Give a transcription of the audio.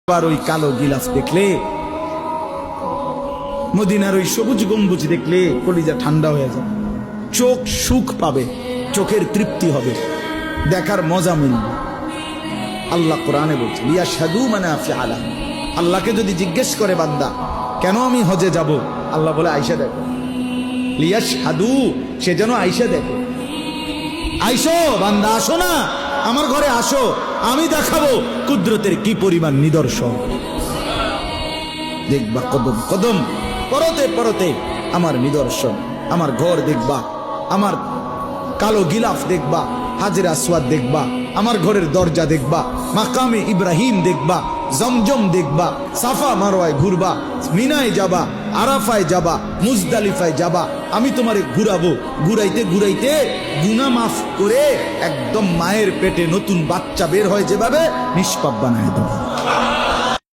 আবার ওই কালো গিলাফ দেখলে, মদিনার ওই সবুজ গম্বুজ দেখলে কলিজা ঠান্ডা হয়ে যাবে, চোখ সুখ পাবে, চোখের তৃপ্তি হবে, দেখার মজা মিলবে। আল্লাহ কোরআনে বলছে লিয়াশহাদু মানাফিআ লাহুম। আল্লাহকে যদি জিজ্ঞেস করে বান্দা কেন আমি হজে যাব, আল্লাহ বলে আয়েশা দেখো, লিয়াশহাদু, সে যেন আয়েশা দেখে। আইসো বান্দা, আসো না আমার ঘরে, আসো, আমি দেখাবো কুদরতের কি পরিমাণ নিদর্শন। দেখবা কদম কদম, পরতে পরতে আমার নিদর্শন, আমার ঘর দেখবা, আমার কালো গিলাফ দেখবা, হাজরে আসওয়াদ দেখবা, আমার ঘরের দরজা দেখবা, মাকামে ইব্রাহিম দেখবা, জমজম দেখবা, সাফা মারওয়ায় ঘুরবা, মিনায় যাবা, আরাফায় যাবা, মুজদালিফায় যাবা, আমি তোমারে ঘুরাবো, ঘুরাইতে ঘুরাইতে গুনাহ মাফ করে একদম মায়ের পেটে নতুন বাচ্চা বের হয় যেভাবে, নিষ্পাপ বানায় দেবো।